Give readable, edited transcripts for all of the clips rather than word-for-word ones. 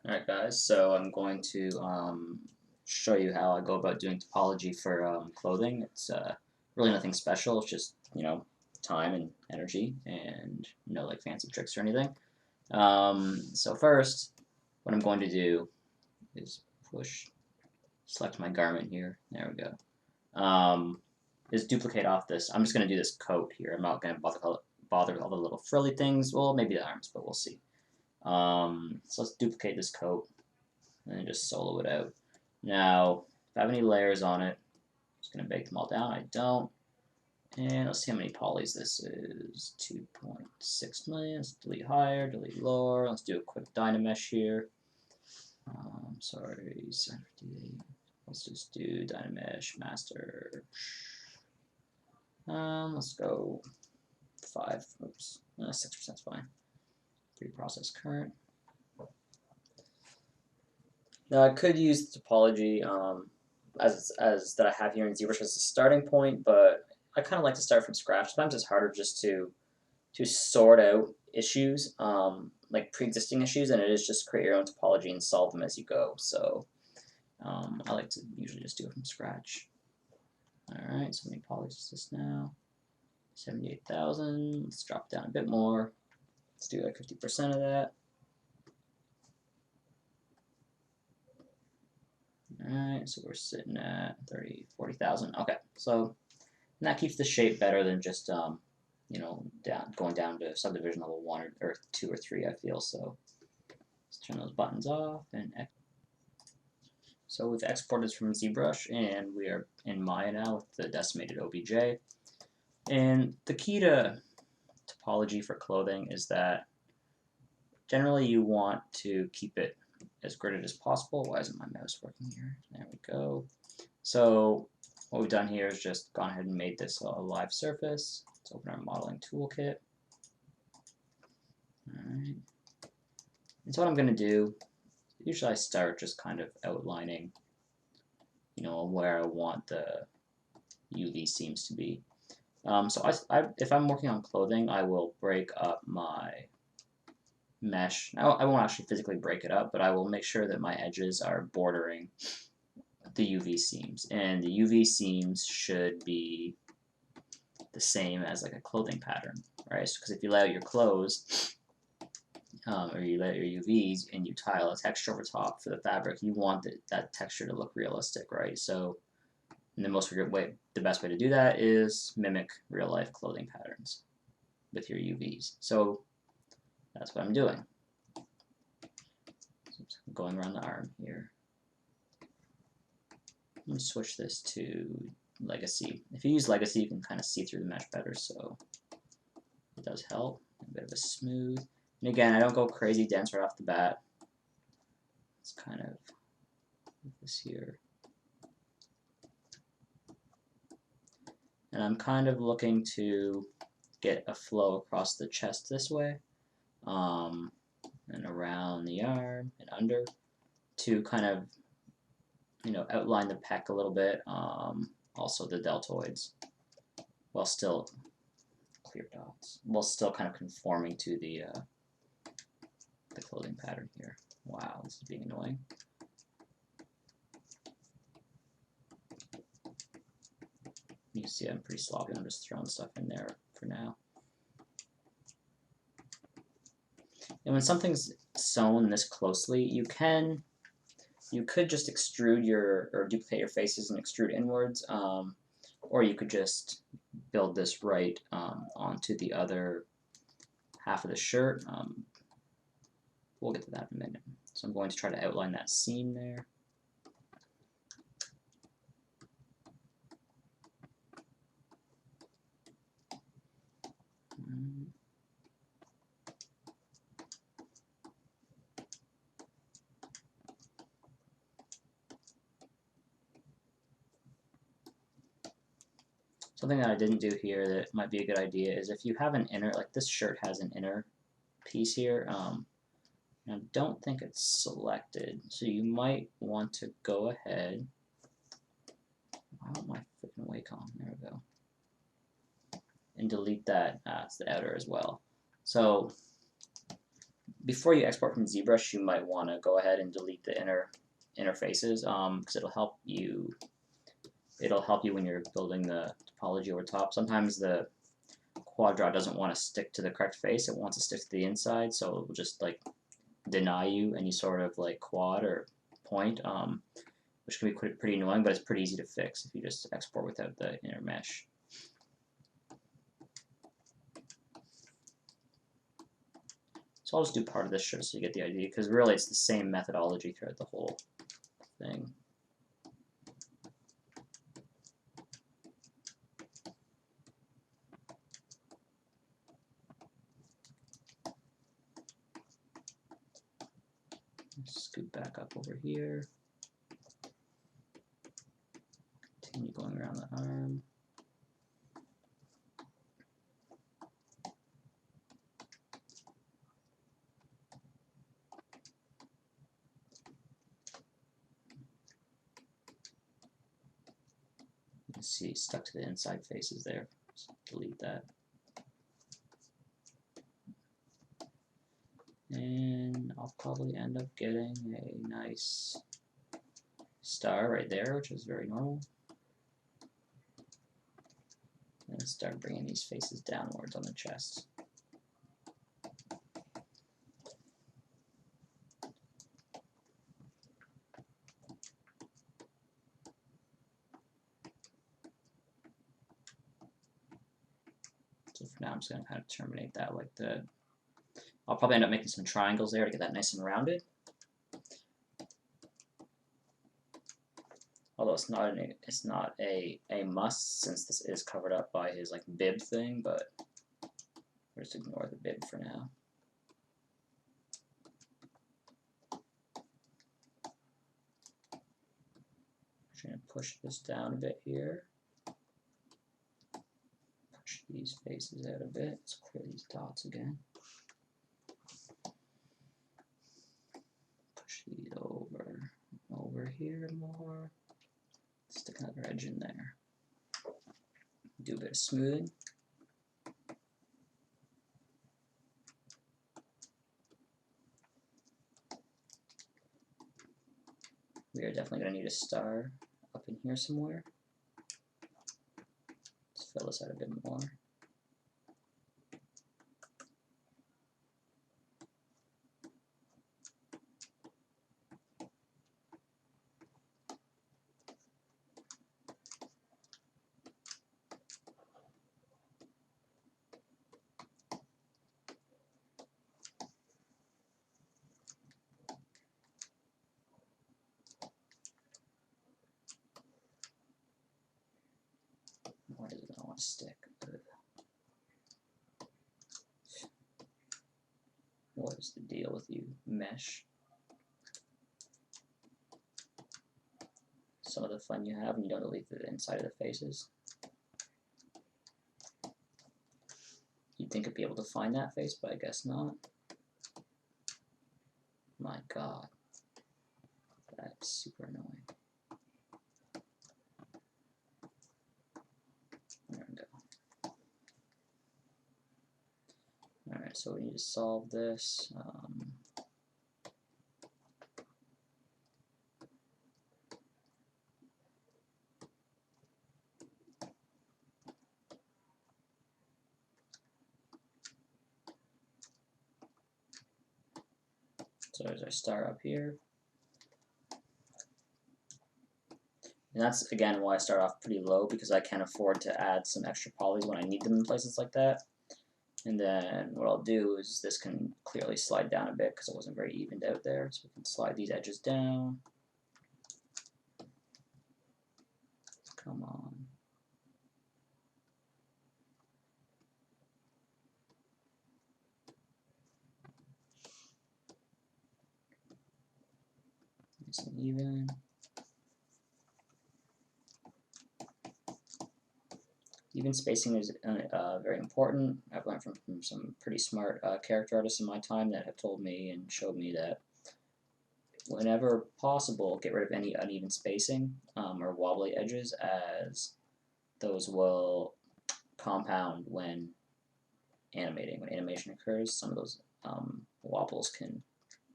Alright guys, so I'm going to show you how I go about doing topology for clothing. It's really nothing special, it's just, time and energy and no like fancy tricks or anything. So first, what I'm going to do is select my garment here, there we go, is duplicate off this. I'm just going to do this coat here, I'm not going to bother with all the little frilly things, well maybe the arms, but we'll see. So let's duplicate this coat and then just solo it out. Now, if I have any layers on it, I'm just going to bake them all down. I don't. And let's see how many polys this is. 2.6 million. Let's delete higher, delete lower. Let's do a quick Dynamesh here. Sorry, 78. Let's just do Dynamesh master. Let's go 5. Oops, 6% is fine. Preprocess current. Now I could use the topology as that I have here in ZBrush as a starting point, but I kind of like to start from scratch. Sometimes it's harder just to sort out issues, like pre-existing issues, than it is just create your own topology and solve them as you go. So I like to usually just do it from scratch. All right, so how many polys is this now? 78,000. Let's drop down a bit more. Let's do like 50% of that. Alright, so we're sitting at 40,000. Okay, so that keeps the shape better than just going down to subdivision level 1 or 2 or 3, I feel. So let's turn those buttons off and so we've exported from ZBrush and we are in Maya now with the decimated OBJ. And the key to topology for clothing is that generally you want to keep it as gridded as possible. Why isn't my mouse working here? There we go. So what we've done here is just gone ahead and made this a live surface. Let's open our modeling toolkit. Alright. And so what I'm going to do, usually I start just kind of outlining, where I want the UV seams to be. So if I'm working on clothing, I will break up my mesh. I won't actually physically break it up, but I will make sure that my edges are bordering the UV seams, and the UV seams should be the same as like a clothing pattern, right? Because if you lay out your clothes, or you lay out your UVs and you tile a texture over top for the fabric, you want that texture to look realistic, right? So the best way to do that is mimic real life clothing patterns with your UVs. So that's what I'm doing. So I'm going around the arm here. Let me switch this to Legacy. If you use Legacy, you can kind of see through the mesh better, so it does help. A bit of a smooth. And again, I don't go crazy dense right off the bat. It's kind of this here. And I'm kind of looking to get a flow across the chest this way, and around the arm and under to kind of outline the pec a little bit, also the deltoids, while still clear dots, while still kind of conforming to the clothing pattern here. Wow, this is being annoying. You can see I'm pretty sloppy. I'm just throwing stuff in there for now. And when something's sewn this closely, you could just extrude or duplicate your faces and extrude inwards, or you could just build this right onto the other half of the shirt. We'll get to that in a minute. So I'm going to try to outline that seam there. Something that I didn't do here that might be a good idea is if you have an inner, like this shirt has an inner piece here, I don't think it's selected, so you might want to go ahead. Why won't my freaking Wacom? There we go. And delete that. It's the outer as well. So before you export from ZBrush, you might want to go ahead and delete the inner faces, because it'll help you. It'll help you when you're building the topology over top. Sometimes the quad draw doesn't want to stick to the correct face; it wants to stick to the inside, so it will just like deny you any sort of like quad or point, which can be pretty annoying, but it's pretty easy to fix if you just export without the inner mesh. So I'll just do part of this just so you get the idea, because really it's the same methodology throughout the whole thing. Scoot back up over here. Continue going around the arm. You can see stuck to the inside faces there. Just delete that. And I'll probably end up getting a nice star right there, which is very normal. And start bringing these faces downwards on the chest. So for now I'm just going to kind of terminate that like that. I'll probably end up making some triangles there to get that nice and rounded. Although it's not a must, since this is covered up by his like bib thing, but we'll just ignore the bib for now. I'm trying to push this down a bit here. Push these faces out a bit. Let's clear these dots again. Push these over here more. Stick another edge in there. Do a bit of smoothing. We are definitely going to need a star up in here somewhere. Let's fill this out a bit more. Why does it not want to stick? What is the deal with you, mesh? Some of the fun you have when you don't delete the inside of the faces. You'd think it'd be able to find that face, but I guess not. My God, that's super annoying. There we go. Alright, so we need to solve this. So there's our star up here. And that's, again, why I start off pretty low, because I can afford to add some extra polys when I need them in places like that. And then what I'll do is this can clearly slide down a bit because it wasn't very evened out there. So we can slide these edges down. Come on. Nice and even. Even spacing is very important. I've learned from some pretty smart character artists in my time that have told me and showed me that whenever possible, get rid of any uneven spacing or wobbly edges, as those will compound when animating. When animation occurs, some of those wopples can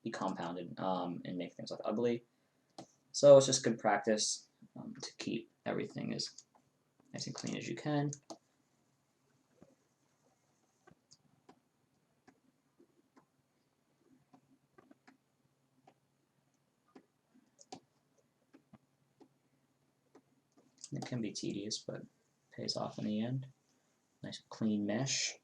be compounded and make things look ugly. So it's just good practice to keep everything as nice and clean as you can. It can be tedious, but pays off in the end. Nice clean mesh.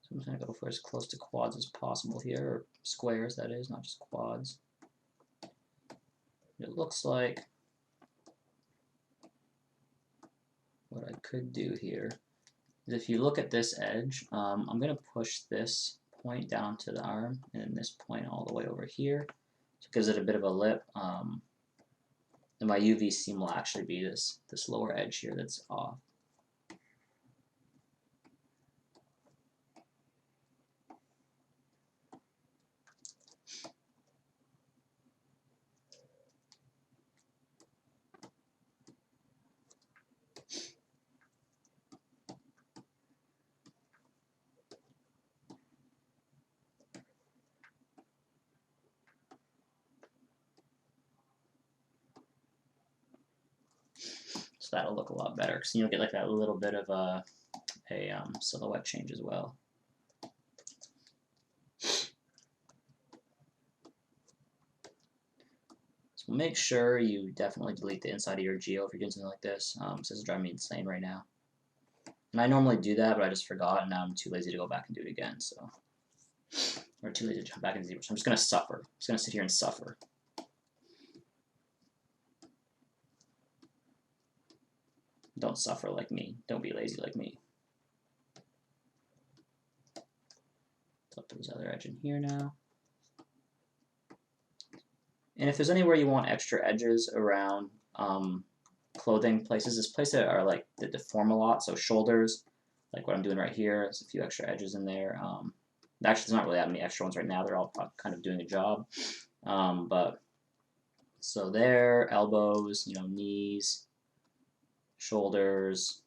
So I'm going to go for as close to quads as possible here, or squares that is, not just quads. It looks like what I could do here is if you look at this edge, I'm going to push this point down to the arm and this point all the way over here. So it gives it a bit of a lip. And my UV seam will actually be this lower edge here that's off. So that'll look a lot better because you'll get like that little bit of a silhouette change as well. So make sure you definitely delete the inside of your geo if you're doing something like this. This is driving me insane right now. And I normally do that, but I just forgot, and now I'm too lazy to go back and do it again. So, or too lazy to jump back into zero. So I'm just gonna suffer. I'm just gonna sit here and suffer. Don't suffer like me. Don't be lazy like me. Put this other edge in here now. And if there's anywhere you want extra edges around clothing places, there's places that are like that deform a lot. So shoulders, like what I'm doing right here, there's a few extra edges in there. Actually, there's not really that many extra ones right now. They're all kind of doing a job. But so there, elbows, knees, shoulders,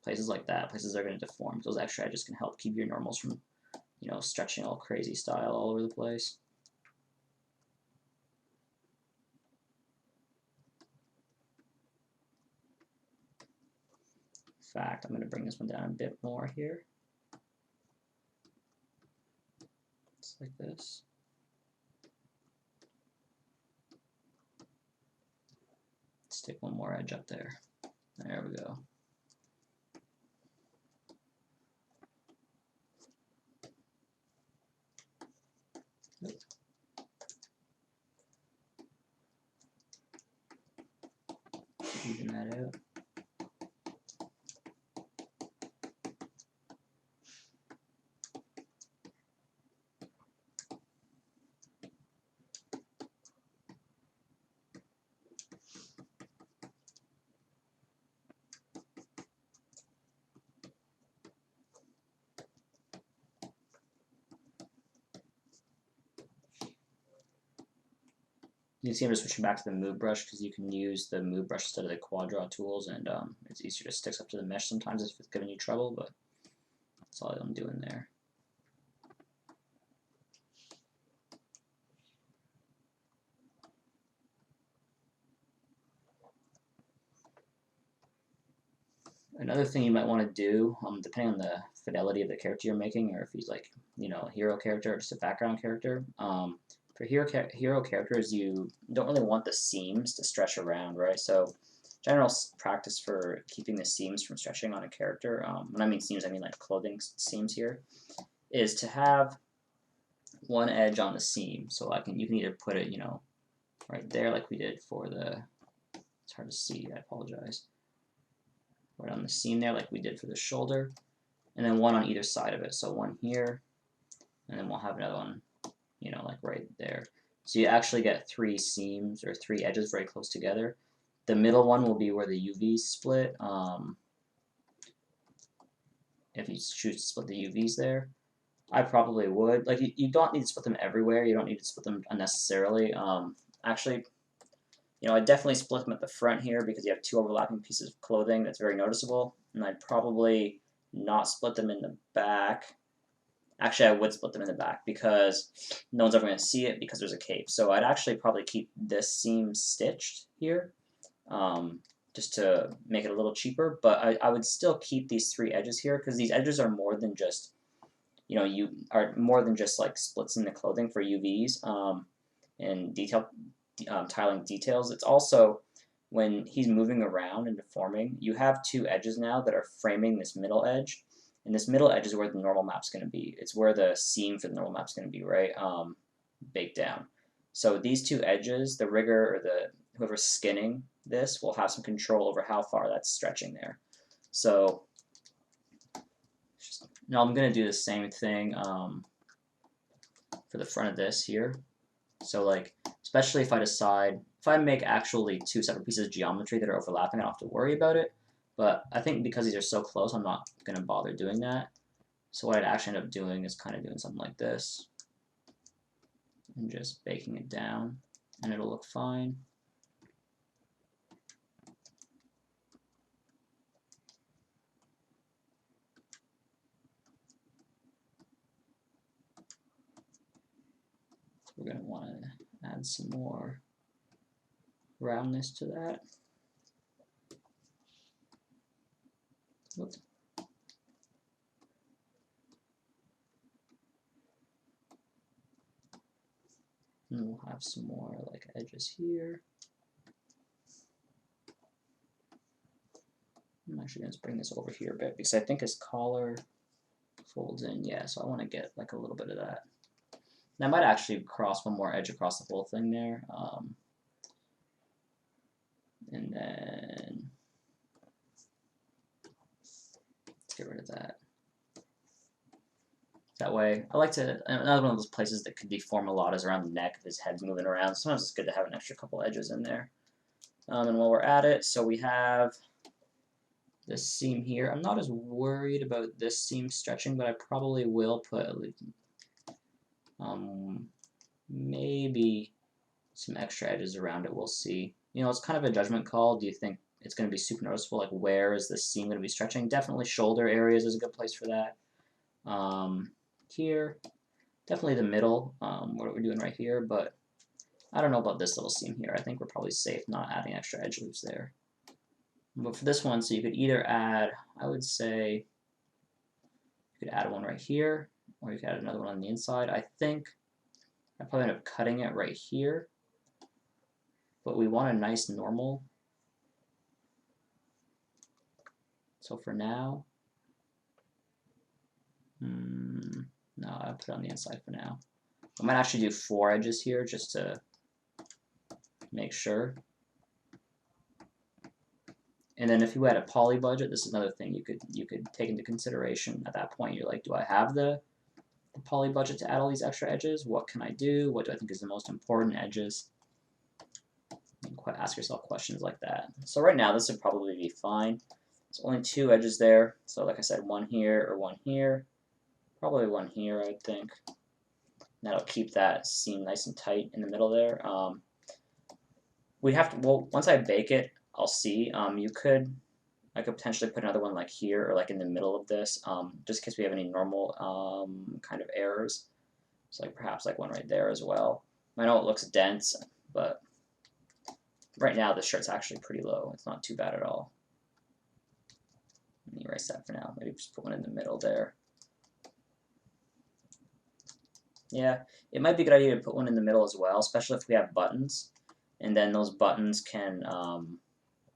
places like that, places that are going to deform. Those extra edges can help keep your normals from, stretching all crazy style all over the place. In fact, I'm going to bring this one down a bit more here. Just like this. Stick one more edge up there. There we go. Even that out. You can see I'm just switching back to the move brush because you can use the move brush instead of the quad draw tools, and it's easier to stick up to the mesh sometimes if it's giving you trouble, but that's all I'm doing there. Another thing you might want to do, depending on the fidelity of the character you're making, or if he's like, a hero character or just a background character, for hero characters, you don't really want the seams to stretch around, right? So general practice for keeping the seams from stretching on a character, when I mean seams, I mean like clothing seams here, is to have one edge on the seam. So you can either put it, right there like we did for the, it's hard to see, I apologize. Right on the seam there like we did for the shoulder, and then one on either side of it. So one here, and then we'll have another one, like right there. So you actually get 3 seams or 3 edges very close together. The middle one will be where the UVs split. If you choose to split the UVs there, I probably would. Like you don't need to split them everywhere. You don't need to split them unnecessarily. Actually, I definitely split them at the front here because you have 2 overlapping pieces of clothing. That's very noticeable. And I'd probably not split them in the back. Actually, I would split them in the back because no one's ever going to see it because there's a cape. So I'd actually probably keep this seam stitched here, just to make it a little cheaper. But I would still keep these 3 edges here because these edges are more than just, you are more than just like splits in the clothing for UVs and tiling details. It's also when he's moving around and deforming, you have 2 edges now that are framing this middle edge. And this middle edge is where the normal map's going to be. It's where the seam for the normal map's going to be, right? Baked down. So these 2 edges, the rigger or whoever's skinning this will have some control over how far that's stretching there. So now I'm going to do the same thing for the front of this here. So like, especially if I make actually 2 separate pieces of geometry that are overlapping, I don't have to worry about it. But I think because these are so close, I'm not going to bother doing that. So what I'd actually end up doing is kind of doing something like this. And just baking it down, and it'll look fine. We're going to want to add some more roundness to that. Whoops. And we'll have some more like edges here. I'm actually going to bring this over here a bit because I think his collar folds in. Yeah, so I want to get like a little bit of that. And I might actually cross one more edge across the whole thing there. And then let's get rid of that. That way, I like to, another one of those places that could deform a lot is around the neck if his head's moving around. Sometimes it's good to have an extra couple edges in there. And while we're at it, so we have this seam here. I'm not as worried about this seam stretching, but I probably will put maybe some extra edges around it. We'll see. It's kind of a judgment call. Do you think it's going to be super noticeable? Like, where is this seam going to be stretching? Definitely shoulder areas is a good place for that. Here, definitely the middle, what we're doing right here, but I don't know about this little seam here. I think we're probably safe not adding extra edge loops there. But for this one, so you could either add, I would say, you could add one right here, or you could add another one on the inside. I think I probably end up cutting it right here, but we want a nice normal. So for now, no, I'll put it on the inside for now. I might actually do 4 edges here just to make sure. And then if you had a poly budget, this is another thing you could take into consideration. At that point, you're like, do I have the poly budget to add all these extra edges? What can I do? What do I think is the most important edges? You can ask yourself questions like that. So right now, this would probably be fine. There's only 2 edges there. So like I said, one here or one here. Probably one here, I would think. That'll keep that seam nice and tight in the middle there. We have to, well, once I bake it, I'll see. I could potentially put another one like here or like in the middle of this, just in case we have any normal kind of errors. So like perhaps like one right there as well. I know it looks dense, but right now this shirt's actually pretty low. It's not too bad at all. Let me erase that for now. Maybe just put one in the middle there. Yeah, it might be a good idea to put one in the middle as well, especially if we have buttons. And then those buttons can,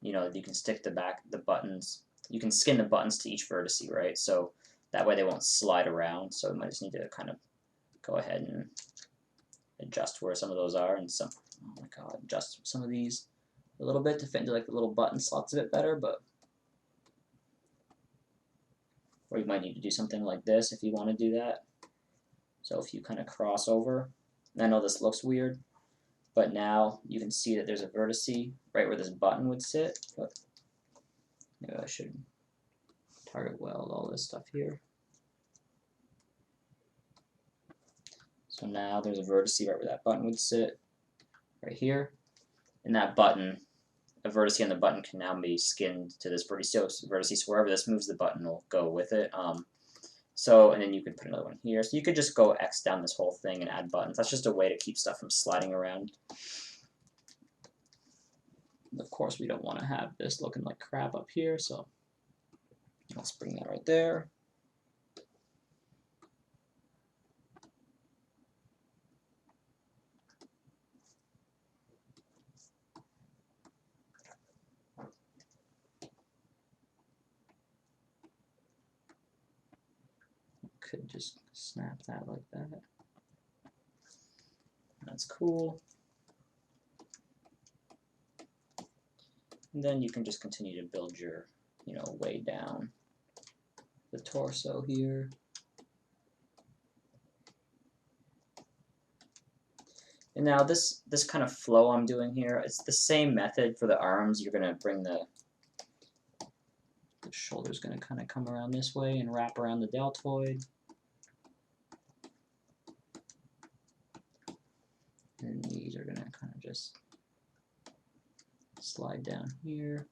you can stick the buttons. You can skin the buttons to each vertex, right? So that way they won't slide around. So we might just need to kind of go ahead and adjust where some of those are, and oh my god, adjust some of these a little bit to fit into like the little button slots a bit better. But or you might need to do something like this if you want to do that. So if you kind of cross over, and I know this looks weird, But now you can see that there's a vertice right where this button would sit. But maybe I should target weld all this stuff here. So now there's a vertice right where that button would sit, right here. And that button, a vertice on the button can now be skinned to this vertice. So wherever this moves, the button will go with it. And then you could put another one here. So you could just go X down this whole thing and add buttons. That's just a way to keep stuff from sliding around. And of course, we don't want to have this looking like crap up here, so let's bring that right there. Could just snap that like that. That's cool. And then you can just continue to build your, way down the torso here. And now this kind of flow I'm doing here, it's the same method for the arms. You're going to bring the shoulder's going to kind of come around this way and wrap around the deltoid. And these are going to kind of just slide down here.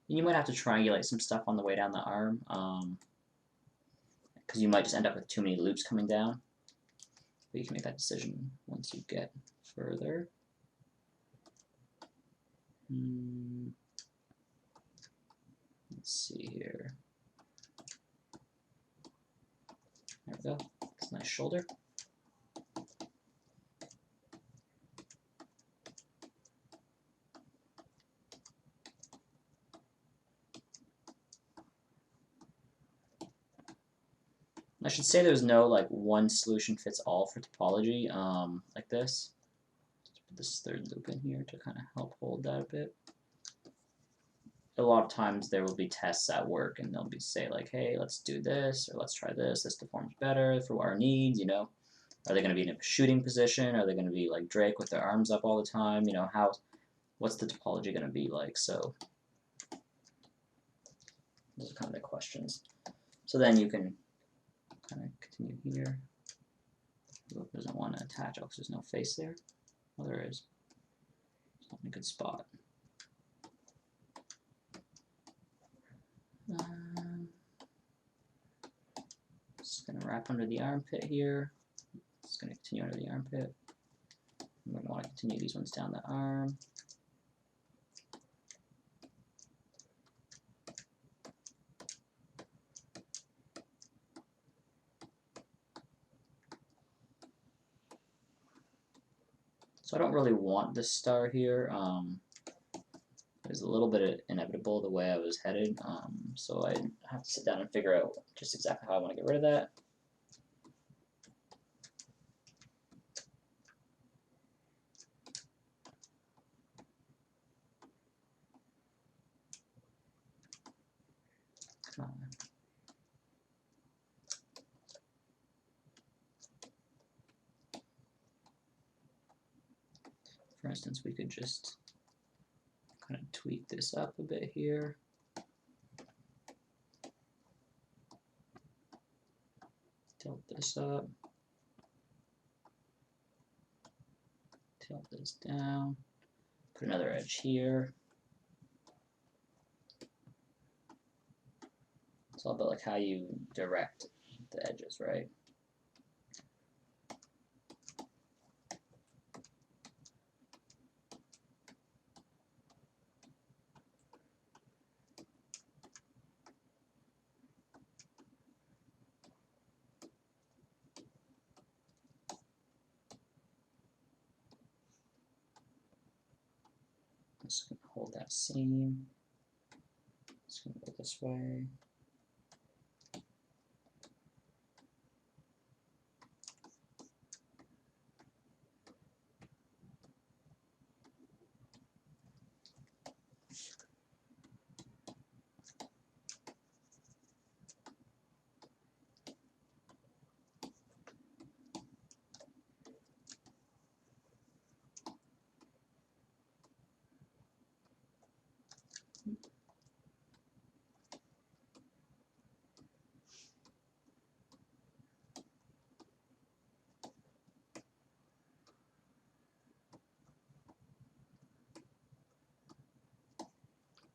And you might have to triangulate some stuff on the way down the arm, because you might just end up with too many loops coming down. But you can make that decision once you get further. Let's see here. There we go. It's a nice shoulder. I should say there's no like one solution fits all for topology like this. Let's put this third loop in here to kind of help hold that a bit. A lot of times there will be tests at work and they'll be say like, hey, let's do this or let's try this. This deforms better for our needs, Are they going to be in a shooting position? Are they going to be like Drake with their arms up all the time? What's the topology going to be like? So those are kind of the questions. So then you can kind of continue here. Whoever doesn't want to attach, because there's no face there. Oh, there is. It's not in a good spot. Just going to wrap under the armpit here. It's going to continue under the armpit. I'm going to want to continue these ones down the arm. So I don't really want this star here. It's a little bit inevitable the way I was headed, so I have to sit down and figure out just exactly how I want to get rid of that. For instance, we could just kind of tweak this up a bit here. Tilt this up. Tilt this down. Put another edge here. It's all about like how you direct the edges, right? Just going to hold that seam. Just going to go this way.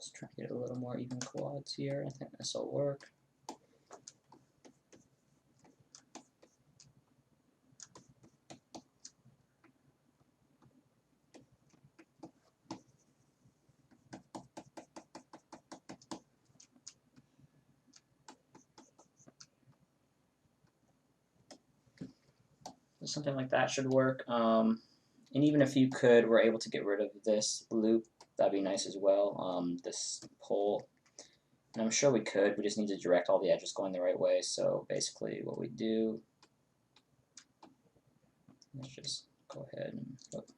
Let's try to get a little more even quads here. I think this will work. Something like that should work. And even if you were able to get rid of this loop, that'd be nice as well. This pole. And I'm sure we could. We just need to direct all the edges going the right way. So basically what we do, let's just go ahead and look.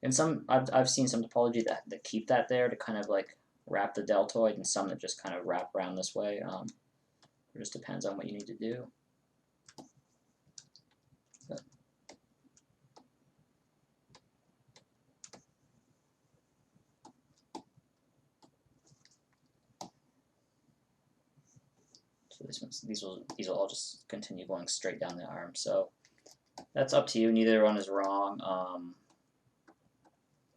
And I've seen some topology that keep that there to kind of like wrap the deltoid, and some that just kind of wrap around this way. It just depends on what you need to do. But so these will all just continue going straight down the arm. So that's up to you. Neither one is wrong.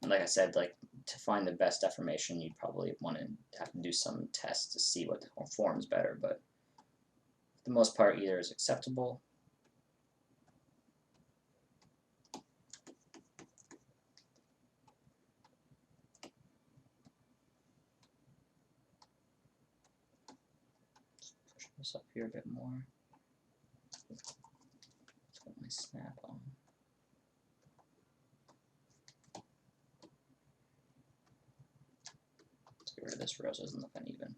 Like I said, like to find the best deformation, you'd probably want to have to do some tests to see what forms better. But for the most part, either is acceptable. Push this up here a bit more. Let's get my snap on. Let's get rid of this row so it doesn't look uneven.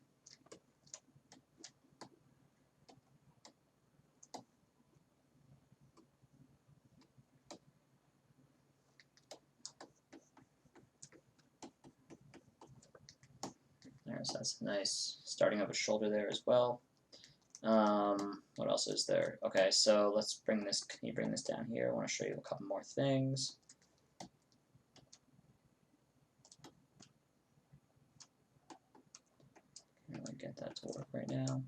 There, so that's nice. Starting of a shoulder there as well. What else is there? Okay, so let's bring this. Can you bring this down here? I want to show you a couple more things. Can't really get that to work right now.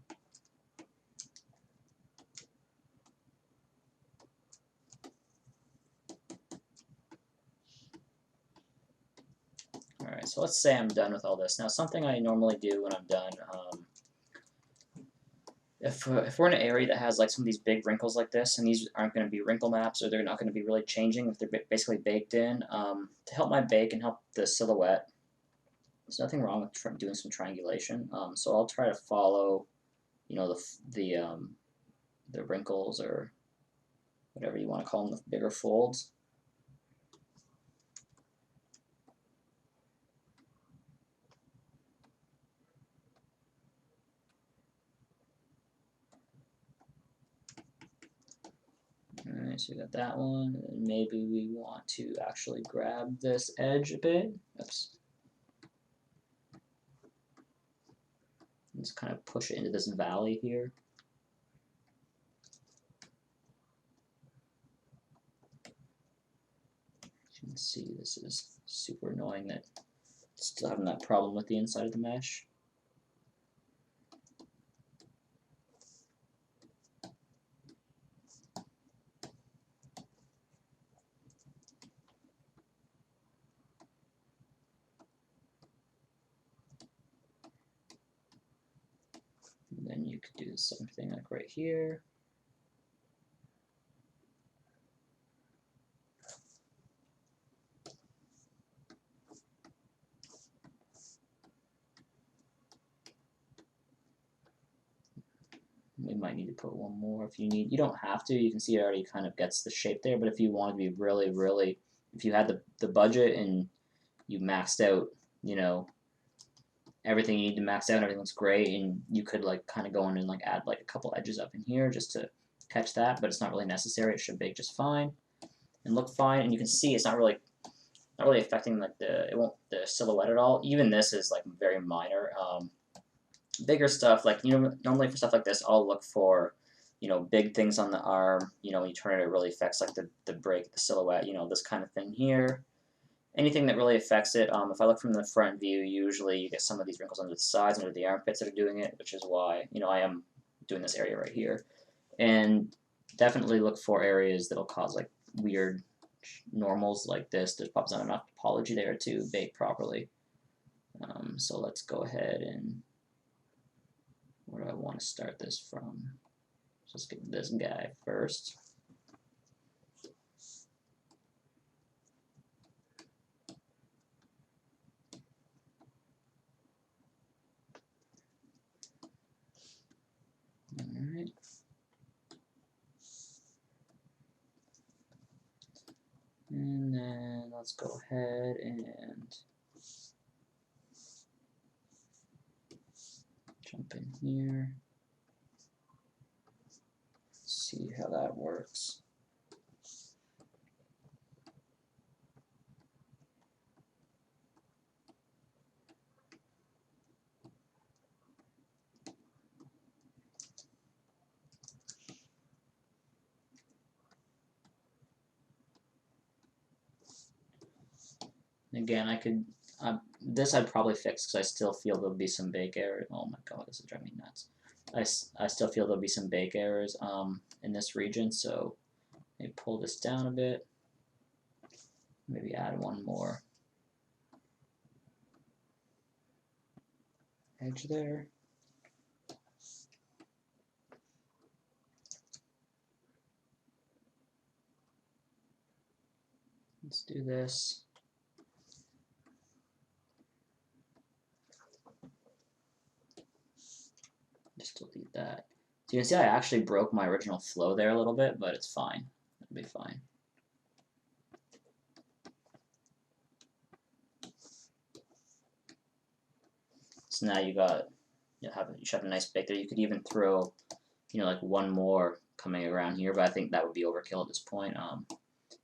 Alright, so let's say I'm done with all this. Now, something I normally do when I'm done, if we're in an area that has like some of these big wrinkles like this, and these aren't going to be wrinkle maps, or they're not going to be really changing if they're basically baked in, to help my bake and help the silhouette, there's nothing wrong with doing some triangulation. So I'll try to follow, you know, the wrinkles, or whatever you want to call them, the bigger folds. Alright, so we got that one, and maybe we want to actually grab this edge a bit. Oops. Just kind of push it into this valley here. You can see this is super annoying that still having that problem with the inside of the mesh. And then you could do the same thing like right here. We might need to put one more if you need. You don't have to. You can see it already kind of gets the shape there. But if you want to be really, if you had the budget and you maxed out, you know, everything you need to max out, everything looks great, and you could like kind of go in and like add like a couple edges up in here just to catch that. But it's not really necessary. It should bake just fine and look fine. And you can see it's not really affecting like the silhouette at all. Even this is like very minor. Bigger stuff, like, you know, normally for stuff like this, I'll look for, you know, big things on the arm. You know, when you turn it, it really affects like the break, the silhouette. You know, this kind of thing here. Anything that really affects it. If I look from the front view, usually you get some of these wrinkles under the sides, under the armpits that are doing it, which is why, you know, I am doing this area right here. And definitely look for areas that'll cause like weird normals like this, there's probably not enough topology there to bake properly. So let's go ahead and, where do I want to start this from? Let's get this guy first. Alright. And then let's go ahead and jump in here. See how that works. Again, I could, this I'd probably fix because I still feel there'll be some bake errors. Oh my god, this is driving me nuts. I still feel there'll be some bake errors in this region, so maybe pull this down a bit. Maybe add one more edge there. Let's do this. Just delete that. So you can see I actually broke my original flow there a little bit, but it's fine. It'll be fine. So now you should have a nice bake there. You could even throw, like one more coming around here, but I think that would be overkill at this point.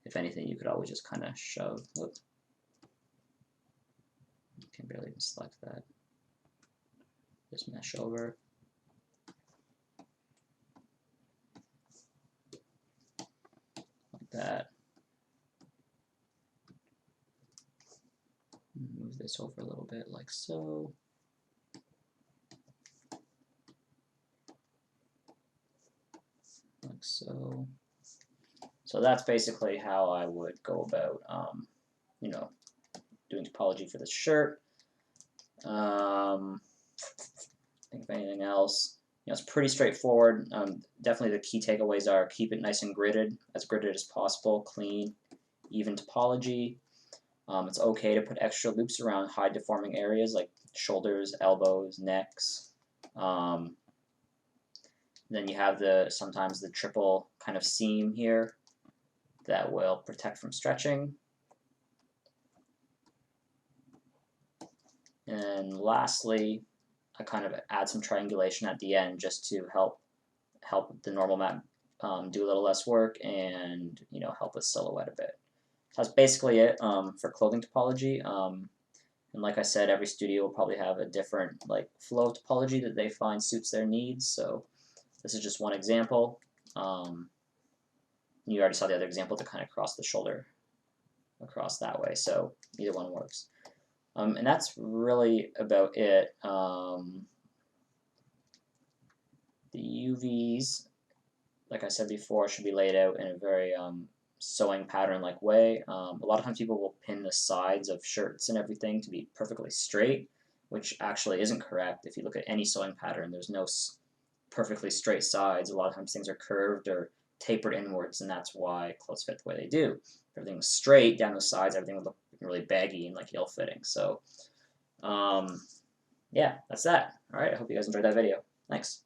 If anything, you could always just kind of shove. Whoop. You can barely even select that. Just mesh over. Like that. Move this over a little bit, like so. Like so. So that's basically how I would go about, doing topology for this shirt. Think of anything else. It's pretty straightforward. Definitely the key takeaways are keep it nice and gridded as possible, clean, even topology. It's okay to put extra loops around high deforming areas like shoulders, elbows, necks. Then you have sometimes the triple kind of seam here that will protect from stretching. And lastly, I kind of add some triangulation at the end just to help the normal map do a little less work and help with silhouette a bit. So that's basically it for clothing topology. And like I said, every studio will probably have a different flow topology that they find suits their needs. So this is just one example. You already saw the other example to kind of cross the shoulder across that way. So either one works. And that's really about it. The UVs, like I said before, should be laid out in a very sewing pattern-like way. A lot of times people will pin the sides of shirts and everything to be perfectly straight, which actually isn't correct. If you look at any sewing pattern, there's no perfectly straight sides. A lot of times things are curved or tapered inwards, and that's why clothes fit the way they do. If everything was straight down the sides, everything would look really baggy and like ill-fitting. So, yeah, that's that. All right, I hope you guys enjoyed that video. Thanks.